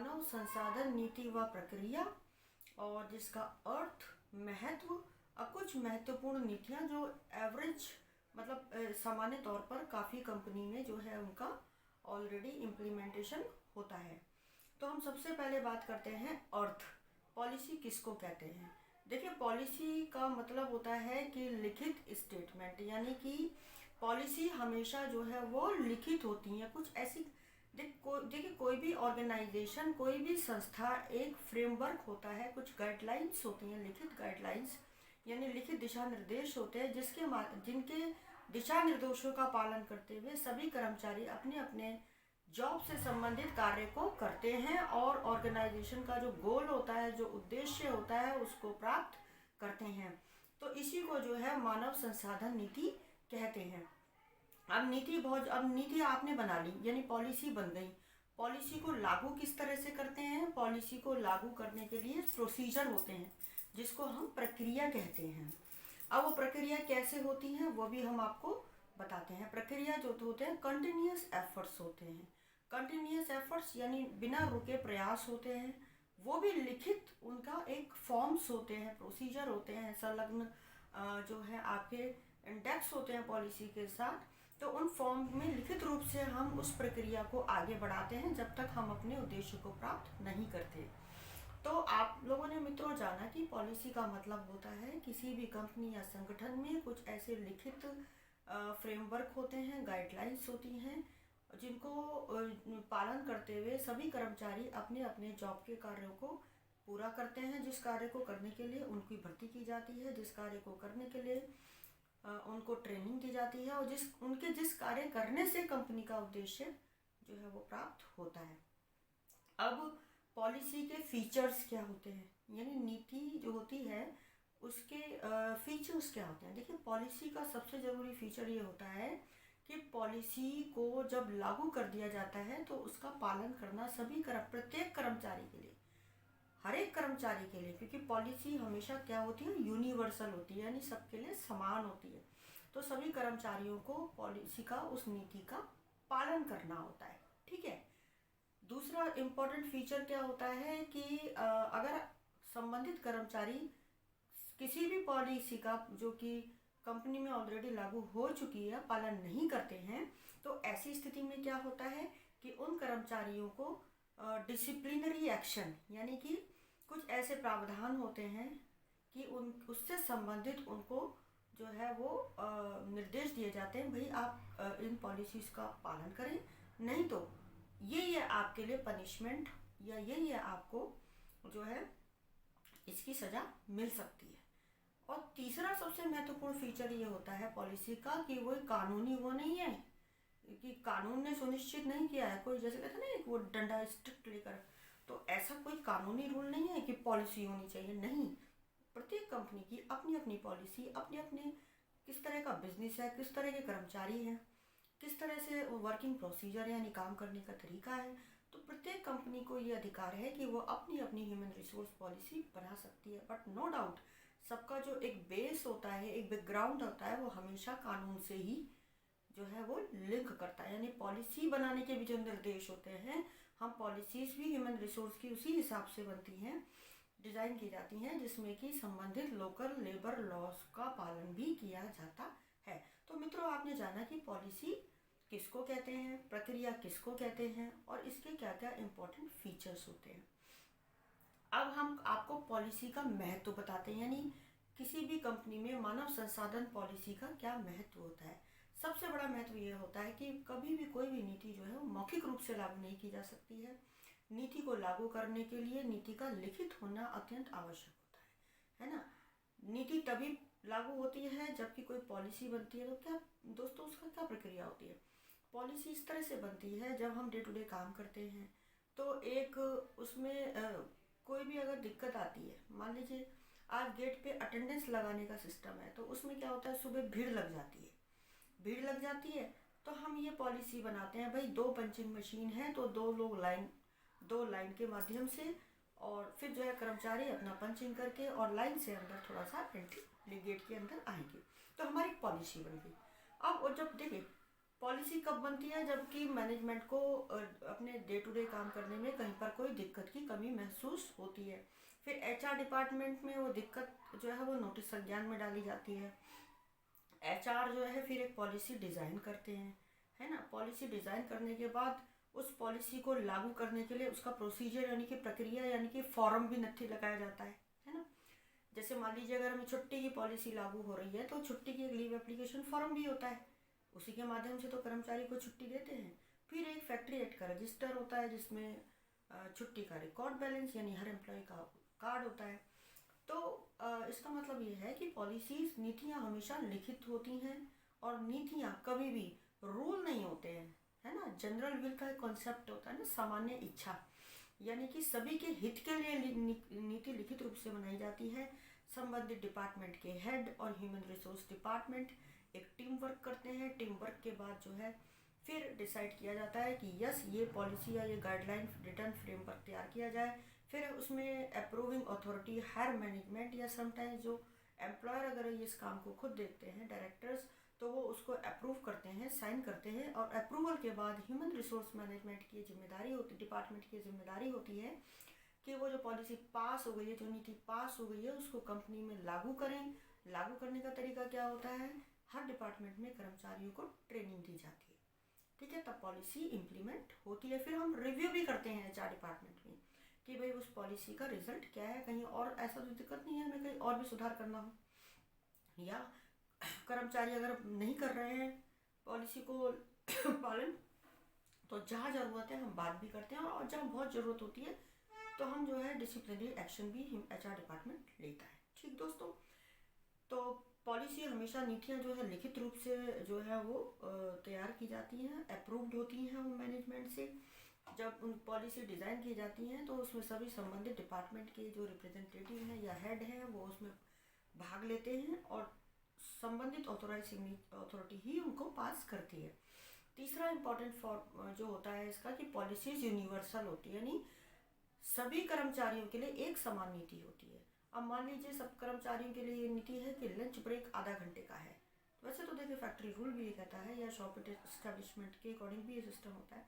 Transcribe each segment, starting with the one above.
मानव संसाधन नीति व प्रक्रिया और जिसका अर्थ, महत्व और कुछ महत्वपूर्ण नीतियाँ जो एवरेज मतलब सामान्य तौर पर काफ़ी कंपनी में जो है उनका ऑलरेडी इम्प्लीमेंटेशन होता है। तो हम सबसे पहले बात करते हैं अर्थ, पॉलिसी किसको कहते हैं। देखिए, पॉलिसी का मतलब होता है कि लिखित स्टेटमेंट, यानी कि पॉलिसी हमेशा जो है वो लिखित होती है। कुछ ऐसी देखिए कोई भी ऑर्गेनाइजेशन, कोई भी संस्था, एक फ्रेमवर्क होता है, कुछ गाइडलाइंस होती हैं, लिखित गाइडलाइंस यानी लिखित दिशा निर्देश होते हैं जिनके दिशा निर्देशों का पालन करते हुए सभी कर्मचारी अपने अपने जॉब से संबंधित कार्य को करते हैं और ऑर्गेनाइजेशन का जो गोल होता है, जो उद्देश्य होता है, उसको प्राप्त करते हैं। तो इसी को जो है मानव संसाधन नीति कहते हैं। अब नीति आपने बना ली, यानी पॉलिसी बन गई। पॉलिसी को लागू किस तरह से करते हैं? पॉलिसी को लागू करने के लिए प्रोसीजर होते हैं जिसको हम प्रक्रिया कहते हैं। अब वो प्रक्रिया कैसे होती हैं वो भी हम आपको बताते हैं। प्रक्रिया जो होते हैं कंटिन्यूअस एफर्ट्स होते हैं। कंटिन्यूअस एफर्ट्स यानी बिना रुके प्रयास होते हैं। वो भी लिखित, उनका एक फॉर्म्स होते हैं, प्रोसीजर होते हैं, संलग्न जो है आपके इंडेक्स होते हैं पॉलिसी के साथ। तो उन फॉर्म में लिखित रूप से हम उस प्रक्रिया को आगे बढ़ाते हैं जब तक हम अपने उद्देश्य को प्राप्त नहीं करते। तो आप लोगों ने मित्रों जाना कि पॉलिसी का मतलब होता है किसी भी कंपनी या संगठन में कुछ ऐसे लिखित फ्रेमवर्क होते हैं, गाइडलाइंस होती हैं, जिनको पालन करते हुए सभी कर्मचारी अपने अपने जॉब के कार्यों को पूरा करते हैं। जिस कार्य को करने के लिए उनकी भर्ती की जाती है, जिस कार्य को करने के लिए उनको ट्रेनिंग दी जाती है और जिस कार्य करने से कंपनी का उद्देश्य जो है वो प्राप्त होता है। अब पॉलिसी के फीचर्स क्या होते हैं, यानी नीति जो होती है उसके फीचर्स क्या होते हैं। देखिए, पॉलिसी का सबसे ज़रूरी फीचर ये होता है कि पॉलिसी को जब लागू कर दिया जाता है तो उसका पालन करना प्रत्येक कर्मचारी के लिए, हर एक कर्मचारी के लिए, क्योंकि पॉलिसी हमेशा क्या होती है, यूनिवर्सल होती है, यानी सबके लिए समान होती है। तो सभी कर्मचारियों को पॉलिसी का, उस नीति का पालन करना होता है। ठीक है। दूसरा इम्पोर्टेंट फीचर क्या होता है कि अगर संबंधित कर्मचारी किसी भी पॉलिसी का जो कि कंपनी में ऑलरेडी लागू हो चुकी है पालन नहीं करते हैं, तो ऐसी स्थिति में क्या होता है कि उन कर्मचारियों को डिसिप्लिनरी एक्शन, यानी कि कुछ ऐसे प्रावधान होते हैं कि उससे संबंधित उनको जो है वो निर्देश दिए जाते हैं, भाई आप इन पॉलिसीज़ का पालन करें, नहीं तो ये आपके लिए पनिशमेंट या ये आपको जो है इसकी सज़ा मिल सकती है। और तीसरा सबसे महत्वपूर्ण फीचर ये होता है पॉलिसी का कि वो कानूनी वो नहीं है कि कानून ने सुनिश्चित नहीं किया है, कोई जैसे कहते हैं ना वो डंडा स्ट्रिक्ट लेकर, तो ऐसा कोई कानूनी रूल नहीं है कि पॉलिसी होनी चाहिए, नहीं। प्रत्येक कंपनी की अपनी अपनी पॉलिसी, अपने अपने किस तरह का बिजनेस है, किस तरह के कर्मचारी हैं, किस तरह से वर्किंग प्रोसीजर यानी काम करने का तरीका है, तो प्रत्येक कंपनी को ये अधिकार है कि वो अपनी अपनी ह्यूमन रिसोर्स पॉलिसी बना सकती है। बट नो डाउट सबका जो एक बेस होता है, एक बैकग्राउंड होता है, वो हमेशा कानून से ही जो है वो लिंक करता है। यानी पॉलिसी बनाने के भी जो निर्देश होते हैं, हम पॉलिसीज़ भी ह्यूमन रिसोर्स की उसी हिसाब से बनती हैं, डिज़ाइन की जाती हैं, जिसमें कि संबंधित लोकल लेबर लॉज का पालन भी किया जाता है। तो मित्रों, आपने जाना कि पॉलिसी किसको कहते हैं, प्रक्रिया किसको कहते हैं और इसके क्या क्या इम्पोर्टेंट फीचर्स होते हैं। अब हम आपको पॉलिसी का महत्व बताते हैं, यानी किसी भी कंपनी में मानव संसाधन पॉलिसी का क्या महत्व होता है। सबसे बड़ा महत्व ये होता है कि कभी भी कोई भी नीति जो है वो मौखिक रूप से लागू नहीं की जा सकती है। नीति को लागू करने के लिए नीति का लिखित होना अत्यंत आवश्यक होता है ना। नीति तभी लागू होती है जबकि कोई पॉलिसी बनती है। तो क्या दोस्तों उसका क्या प्रक्रिया होती है? पॉलिसी इस तरह से बनती है, जब हम डे टू डे काम करते हैं तो एक उसमें कोई भी अगर दिक्कत आती है, मान लीजिए आज गेट पे अटेंडेंस लगाने का सिस्टम है, तो उसमें क्या होता है, सुबह भीड़ लग जाती है, तो हम ये पॉलिसी बनाते हैं, भाई 2 पंचिंग मशीन है तो 2 लाइन के माध्यम से, और फिर जो है कर्मचारी अपना पंचिंग करके और लाइन से अंदर थोड़ा सा एंट्री गेट के अंदर आएंगे, तो हमारी पॉलिसी बन गई। अब और जब देखिए पॉलिसी कब बनती है? जबकि मैनेजमेंट को अपने डे टू डे काम करने में कहीं पर कोई दिक्कत की कमी महसूस होती है। फिर एचआर डिपार्टमेंट में वो दिक्कत जो है वो नोटिस संज्ञान में डाली जाती है। एचआर जो है फिर एक पॉलिसी डिज़ाइन करते हैं, है ना। पॉलिसी डिज़ाइन करने के बाद उस पॉलिसी को लागू करने के लिए उसका प्रोसीजर यानी कि प्रक्रिया यानी कि फॉर्म भी नत्थी लगाया जाता है ना। जैसे मान लीजिए अगर हमें छुट्टी की पॉलिसी लागू हो रही है तो छुट्टी की एक लीव एप्लीकेशन फॉर्म भी होता है, उसी के माध्यम से तो कर्मचारी को छुट्टी देते हैं। फिर एक फैक्ट्री एक्ट का रजिस्टर होता है जिसमें छुट्टी का रिकॉर्ड बैलेंस यानी हर एम्प्लॉय का कार्ड होता है। तो इसका मतलब ये है कि पॉलिसीज नीतियाँ हमेशा लिखित होती हैं और नीतियाँ कभी भी रूल नहीं होते हैं, है ना। जनरल विल का एक कॉन्सेप्ट होता है ना, सामान्य इच्छा, यानी कि सभी के हित के लिए नीति लिखित रूप से बनाई जाती है। संबंधित डिपार्टमेंट के हेड और ह्यूमन रिसोर्स डिपार्टमेंट एक टीम वर्क करते हैं। टीम वर्क के बाद जो है फिर डिसाइड किया जाता है कि यस ये पॉलिसी या ये गाइडलाइन रिटर्न फ्रेमवर्क तैयार किया जाए। फिर उसमें अप्रूविंग अथॉरिटी हायर मैनेजमेंट या समटाइम्स जो एम्प्लॉयर अगर इस काम को खुद देखते हैं डायरेक्टर्स, तो वो उसको अप्रूव करते हैं, साइन करते हैं। और अप्रूवल के बाद ह्यूमन रिसोर्स मैनेजमेंट की जिम्मेदारी होती, डिपार्टमेंट की जिम्मेदारी होती है कि वो जो पॉलिसी पास हो गई है, जो नीति पास हो गई है, उसको कंपनी में लागू करें। लागू करने का तरीका क्या होता है? हर डिपार्टमेंट में कर्मचारियों को ट्रेनिंग दी जाती है, ठीक है, तब पॉलिसी इम्प्लीमेंट होती है। फिर हम रिव्यू भी करते हैं एचआर डिपार्टमेंट में कि भाई उस पॉलिसी का रिजल्ट क्या है, कहीं और ऐसा तो दिक्कत नहीं है, हमें कहीं और भी सुधार करना हो, या कर्मचारी अगर नहीं कर रहे हैं पॉलिसी को पालन, तो जहाँ ज़रूरत है हम बात भी करते हैं, और जहाँ बहुत ज़रूरत होती है तो हम जो है डिसिप्लिनरी एक्शन भी एचआर डिपार्टमेंट लेता है। ठीक दोस्तों, तो पॉलिसी हमेशा नीतियाँ जो है लिखित रूप से जो है वो तैयार की जाती हैं, अप्रूव्ड होती हैं वो मैनेजमेंट से। जब उन पॉलिसी डिज़ाइन की जाती हैं तो उसमें सभी संबंधित डिपार्टमेंट के जो रिप्रेजेंटेटिव हैं या हेड हैं वो उसमें भाग लेते हैं, और संबंधित ऑथोराइजिंग अथॉरिटी ही उनको पास करती है। तीसरा इम्पॉर्टेंट फॉर जो होता है इसका कि पॉलिसीज यूनिवर्सल होती है, यानी सभी कर्मचारियों के लिए एक समान नीति होती है। अब मान लीजिए सब कर्मचारियों के लिए ये नीति है कि लंच ब्रेक आधा घंटे का है, वैसे तो देखिए फैक्ट्री रूल भी ये कहता है, या शॉप एस्टेब्लिशमेंट के अकॉर्डिंग भी ये सिस्टम होता है।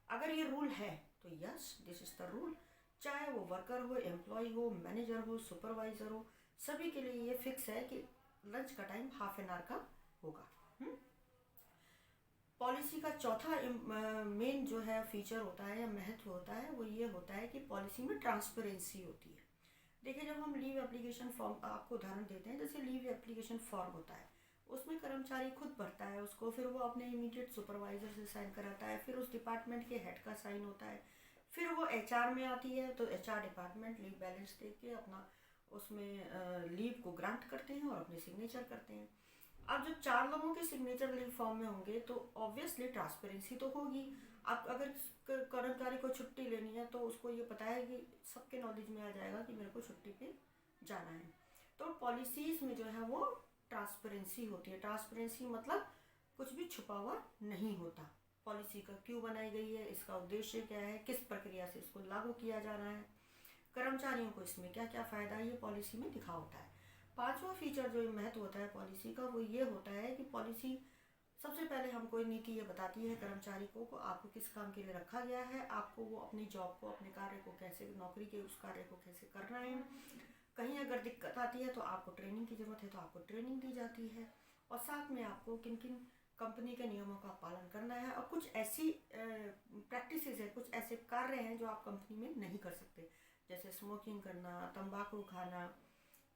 अगर ये रूल है तो yes this is the rule, चाहे वो वर्कर हो, एम्प्लॉय हो, मैनेजर हो, सुपरवाइजर हो, सभी के लिए ये फिक्स है कि लंच का टाइम हाफ एन आवर का होगा। पॉलिसी का चौथा मेन जो है फीचर होता है या महत्व होता है वो ये होता है कि पॉलिसी में ट्रांसपेरेंसी होती है। देखिए जब हम लीव एप्लीकेशन फॉर्म, आपको उदाहरण देते हैं, जैसे लीव एप्लीकेशन फॉर्म होता है, उसमें कर्मचारी खुद भरता है उसको, फिर वो अपने इमीडिएट सुपरवाइजर से साइन कराता है, फिर उस डिपार्टमेंट के हेड का साइन होता है, फिर वो एचआर में आती है, तो एचआर डिपार्टमेंट लीव बैलेंस देख के अपना उसमें लीव को ग्रांट करते हैं और अपने सिग्नेचर करते हैं। अब जब 4 लोगों के सिग्नेचर लीव फॉर्म में होंगे तो ऑब्वियसली ट्रांसपेरेंसी तो होगी। अब अगर कर्मचारी को छुट्टी लेनी है तो उसको ये पता है कि सबके नॉलेज में आ जाएगा कि मेरे को छुट्टी पे जाना है। तो पॉलिसीज़ में जो है वो ट्रांसपेरेंसी होती है। ट्रांसपेरेंसी मतलब कुछ भी छुपा हुआ नहीं होता। पॉलिसी का क्यों बनाई गई है, इसका उद्देश्य क्या है, किस प्रक्रिया से इसको लागू किया जा रहा है, कर्मचारियों को इसमें क्या क्या फ़ायदा है, ये पॉलिसी में लिखा होता है। पांचवा फीचर जो महत्व होता है पॉलिसी का वो ये होता है कि पॉलिसी सबसे पहले हमको नीति ये बताती है कर्मचारी को आपको किस काम के लिए रखा गया है, आपको वो अपनी जॉब को, अपने कार्य को कैसे, नौकरी के उस कार्य को कैसे करना है। कहीं अगर दिक्कत आती है तो आपको ट्रेनिंग की ज़रूरत है तो आपको ट्रेनिंग दी जाती है, और साथ में आपको किन किन कंपनी के नियमों का पालन करना है, और कुछ ऐसी प्रैक्टिसेस है, कुछ ऐसे कार्य हैं जो आप कंपनी में नहीं कर सकते, जैसे स्मोकिंग करना, तंबाकू खाना,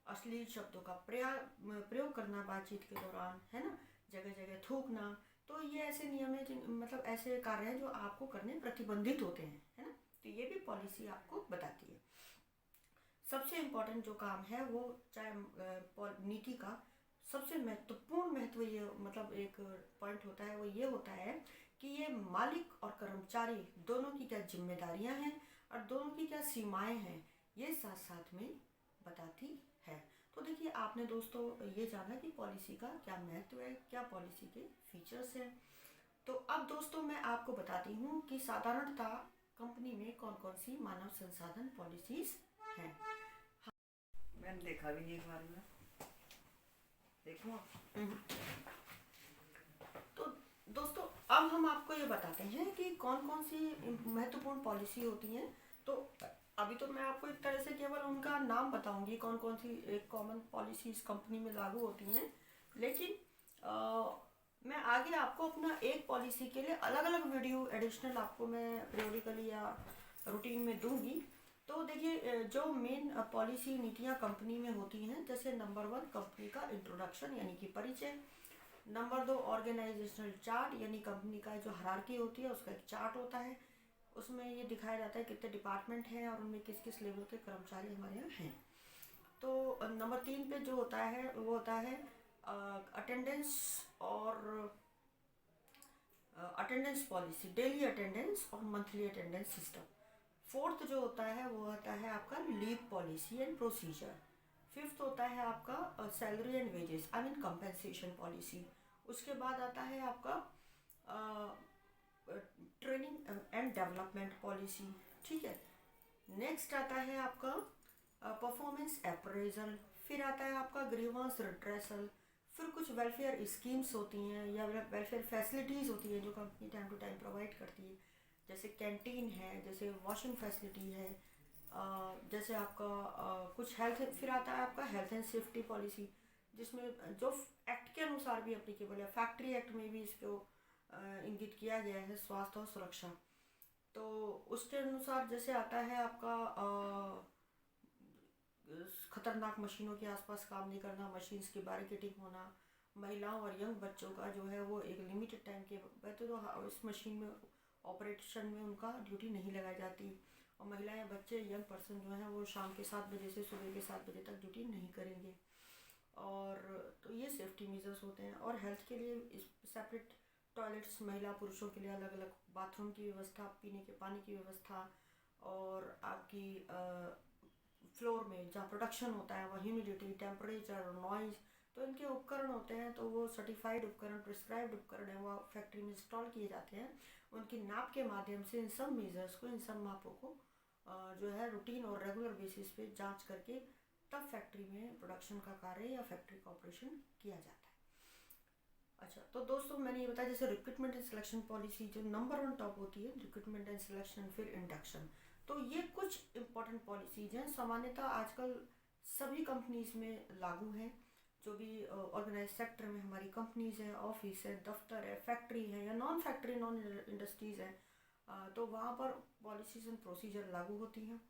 अश्लील शब्दों का प्रयोग करना बातचीत के दौरान, है ना, जगह जगह थूकना। तो ये ऐसे नियम है मतलब ऐसे कार्य हैं जो आपको करने प्रतिबंधित होते हैं, है ना। तो ये भी पॉलिसी आपको बताती है। सबसे इम्पोर्टेंट जो काम है वो चाहे नीति का सबसे महत्वपूर्ण महत्व ये मतलब एक पॉइंट होता है वो ये होता है कि ये मालिक और कर्मचारी दोनों की क्या जिम्मेदारियां हैं और दोनों की क्या सीमाएं हैं, ये साथ साथ में बताती है। तो देखिए आपने दोस्तों ये जाना कि पॉलिसी का क्या महत्व है, क्या पॉलिसी के फीचर्स हैं। तो अब दोस्तों मैं आपको बताती हूँ कि साधारणतः कंपनी में कौन कौन सी मानव संसाधन पॉलिसीज हैं। मैंने देखा भी नहीं एक बार में, देखूँ। तो दोस्तों अब हम आपको ये बताते हैं कि कौन कौन सी महत्वपूर्ण पॉलिसी होती हैं। तो अभी तो मैं आपको एक तरह से केवल उनका नाम बताऊंगी कौन कौन सी एक कॉमन पॉलिसीज कंपनी में लागू होती हैं, लेकिन मैं आगे आपको अपना एक पॉलिसी के लिए अलग अलग वीडियो एडिशनल आपको मैं पीरियोडिकली या रूटीन में दूंगी। तो देखिए, जो मेन पॉलिसी नीतियाँ कंपनी में होती हैं, जैसे नंबर 1 कंपनी का इंट्रोडक्शन यानी कि परिचय, नंबर 2 ऑर्गेनाइजेशनल चार्ट यानी कंपनी का जो हायरार्की होती है उसका एक चार्ट होता है, उसमें ये दिखाया जाता है कितने डिपार्टमेंट हैं और उनमें किस किस लेवल के कर्मचारी हमारे यहाँ हैं। तो नंबर 3 पे जो होता है वो होता है अटेंडेंस और अटेंडेंस पॉलिसी, डेली अटेंडेंस और मंथली अटेंडेंस सिस्टम। फोर्थ जो होता है वो होता है आपका leave policy and procedure. Fifth होता है आपका salary and wages I mean compensation policy. उसके बाद आता है आपका ट्रेनिंग एंड डेवलपमेंट पॉलिसी, ठीक है। नेक्स्ट आता है आपका परफॉर्मेंस अप्रेजल, फिर आता है आपका ग्रीवांस रिड्रेसल, फिर कुछ वेलफेयर स्कीम्स होती हैं या वेलफेयर फैसिलिटीज़ होती हैं जो company time to time provide करती है, जैसे कैंटीन है, जैसे वॉशिंग फैसिलिटी है, जैसे आपका कुछ हेल्थ, फिर आता है आपका हेल्थ एंड सेफ्टी पॉलिसी, जिसमें जो एक्ट के अनुसार भी एप्लीकेबल है, फैक्ट्री एक्ट में भी इसको इंगित किया गया है, स्वास्थ्य और सुरक्षा। तो उसके अनुसार जैसे आता है आपका खतरनाक मशीनों के आसपास काम नहीं करना, मशीन्स की बैरिकेडिंग होना, महिलाओं और यंग बच्चों का जो है वो एक लिमिटेड टाइम के तो इस मशीन में ऑपरेशन में उनका ड्यूटी नहीं लगाई जाती, और महिलाएं बच्चे यंग पर्सन जो हैं वो शाम के 7 बजे से सुबह के 7 बजे तक ड्यूटी नहीं करेंगे। और तो ये सेफ्टी मेजर्स होते हैं। और हेल्थ के लिए सेपरेट टॉयलेट्स, महिला पुरुषों के लिए अलग अलग बाथरूम की व्यवस्था, पीने के पानी की व्यवस्था, और आपकी फ्लोर में जहाँ प्रोडक्शन होता है वहाँ ह्यूमिडिटी, टेम्परेचर, नॉइज़, तो इनके उपकरण होते हैं, तो वो सर्टिफाइड उपकरण, प्रिस्क्राइब्ड उपकरण है, वो फैक्ट्री में इंस्टॉल किए जाते हैं। उनकी नाप के माध्यम से इन सब मेजर्स को, इन सब मापों को जो है रूटीन और रेगुलर बेसिस पे जांच करके तब फैक्ट्री में प्रोडक्शन का कार्य या फैक्ट्री का ऑपरेशन किया जाता है। अच्छा, तो दोस्तों मैंने ये बताया, जैसे रिक्रूटमेंट एंड सिलेक्शन पॉलिसी जो नंबर 1 टॉप होती है, रिक्रूटमेंट एंड सिलेक्शन, फिर इंडक्शन। तो ये कुछ इंपॉर्टेंट पॉलिसीज हैं, सामान्यतः आजकल सभी कंपनीज में लागू हैं। जो भी ऑर्गेनाइज सेक्टर में हमारी कंपनीज हैं, ऑफिस है, दफ्तर है, फैक्ट्री है या नॉन फैक्ट्री नॉन इंडस्ट्रीज़ हैं, तो वहाँ पर पॉलिसीज एंड प्रोसीजर लागू होती हैं।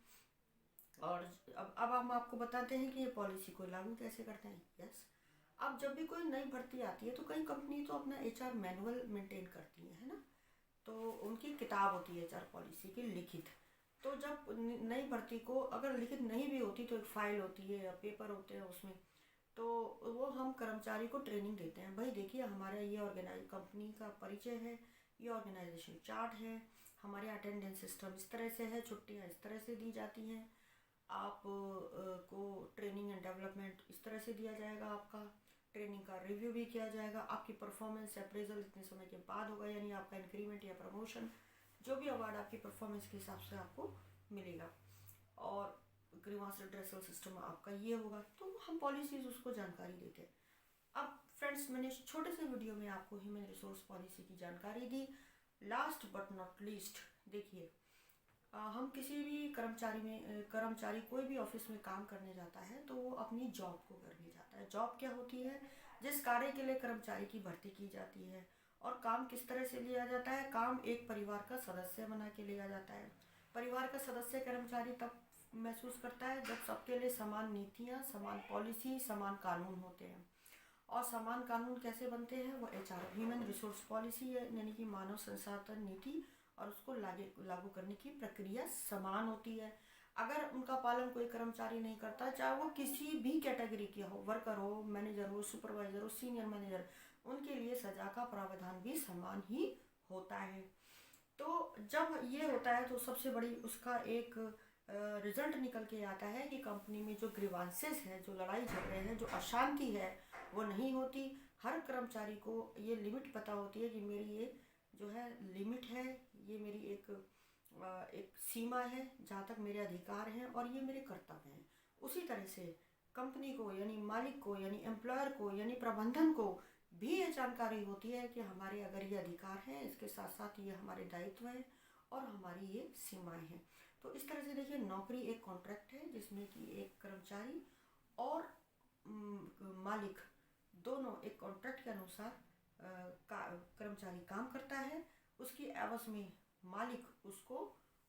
और अब हम आपको बताते हैं कि ये पॉलिसी को लागू कैसे करते हैं। यस, अब जब भी कोई नई भर्ती आती है तो कई कंपनी तो अपना HR मैनुअल मेंटेन करती है ना, तो उनकी किताब होती है HR पॉलिसी की लिखित। तो जब नई भर्ती को अगर लिखित नहीं भी होती तो एक फाइल होती है या पेपर होते हैं उसमें, तो वो हम कर्मचारी को ट्रेनिंग देते हैं, भाई देखिए हमारा ये ऑर्गेनाइज कंपनी का परिचय है, ये ऑर्गेनाइजेशन चार्ट है, हमारे अटेंडेंस सिस्टम इस तरह से है, छुट्टियाँ इस तरह से दी जाती हैं, आप को ट्रेनिंग एंड डेवलपमेंट इस तरह से दिया जाएगा, आपका ट्रेनिंग का रिव्यू भी किया जाएगा, आपकी परफॉर्मेंस अप्रेजल इतने समय के बाद होगा, यानी आपका इंक्रीमेंट या प्रमोशन, जो भी अवार्ड आपकी परफॉर्मेंस के हिसाब से आपको मिलेगा, और ग्रीवांस रिड्रेसल सिस्टम आपका ये होगा। तो हम पॉलिसीज उसको जानकारी देते हैं। अब फ्रेंड्स, मैंने इस छोटे से वीडियो में आपको ह्यूमन रिसोर्स पॉलिसी की जानकारी दी। लास्ट बट नॉट लीस्ट, देखिए हम किसी भी कर्मचारी कोई भी ऑफिस में काम करने जाता है तो वो अपनी जॉब को करने जाता है। जॉब क्या होती है? जिस कार्य के लिए कर्मचारी की भर्ती की जाती है। और काम किस तरह से लिया जाता है? काम एक परिवार का सदस्य बना के लिया जाता है। परिवार का सदस्य कर्मचारी तब महसूस करता है जब सबके लिए समान नीतियाँ, समान पॉलिसी, समान कानून होते हैं। और समान कानून कैसे बनते हैं? वो HR ह्यूमन रिसोर्स पॉलिसी यानी कि मानव संसाधन नीति, और उसको लागू करने की प्रक्रिया समान होती है। अगर उनका पालन कोई कर्मचारी नहीं करता, चाहे वो किसी भी कैटेगरी के हो, वर्कर हो, मैनेजर हो, सुपरवाइजर हो, सीनियर मैनेजर, उनके लिए सजा का प्रावधान भी समान ही होता है। तो जब ये होता है तो सबसे बड़ी उसका एक रिजल्ट निकल के आता है कि कंपनी में जो ग्रीवांसेस हैं, जो लड़ाई झगड़े हैं, जो अशांति है, वो नहीं होती। हर कर्मचारी को ये लिमिट पता होती है कि मेरी ये जो है लिमिट है, ये मेरी एक सीमा है जहाँ तक मेरे अधिकार हैं और ये मेरे कर्तव्य हैं। उसी तरह से कंपनी को यानी मालिक को यानी एम्प्लॉयर को यानी प्रबंधन को भी ये जानकारी होती है कि हमारे अगर ये अधिकार हैं, इसके साथ साथ ये हमारे दायित्व हैं और हमारी ये सीमाएं हैं। तो इस तरह से देखिए, नौकरी एक कॉन्ट्रैक्ट है जिसमें कि एक कर्मचारी और मालिक दोनों एक कॉन्ट्रैक्ट के अनुसार कर्मचारी काम करता है। उसकी एवज में मालिक उसको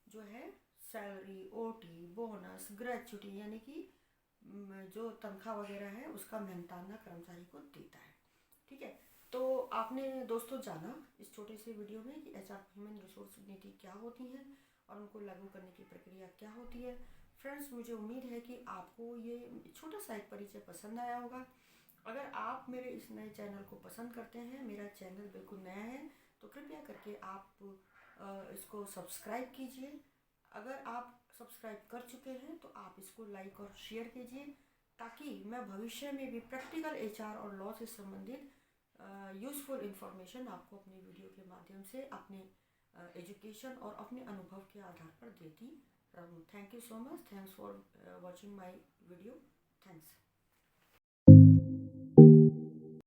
जो है सैलरी, ओटी, बोनस, ग्रेच्युटी यानी कि जो तनख्वाह वगैरह है उसका मेहनताना कर्मचारी को देता है। ठीक है, तो आपने दोस्तों जाना इस छोटे से वीडियो में कि एचआर ह्यूमन रिसोर्स नीति क्या होती है और उनको लागू करने की प्रक्रिया क्या होती है। फ्रेंड्स, मुझे उम्मीद है कि आपको ये छोटा सा एक परिचय पसंद आया होगा। अगर आप मेरे इस नए चैनल को पसंद करते हैं, मेरा चैनल बिल्कुल नया है, तो कृपया करके आप इसको सब्सक्राइब कीजिए। अगर आप सब्सक्राइब कर चुके हैं तो आप इसको लाइक और शेयर कीजिए, ताकि मैं भविष्य में भी प्रैक्टिकल एचआर और लॉ से संबंधित यूज़फुल इन्फॉर्मेशन आपको अपने वीडियो के माध्यम से अपने एजुकेशन और अपने अनुभव के आधार पर देती रहूँ। Thank you so much. Thanks for watching my video. Thanks.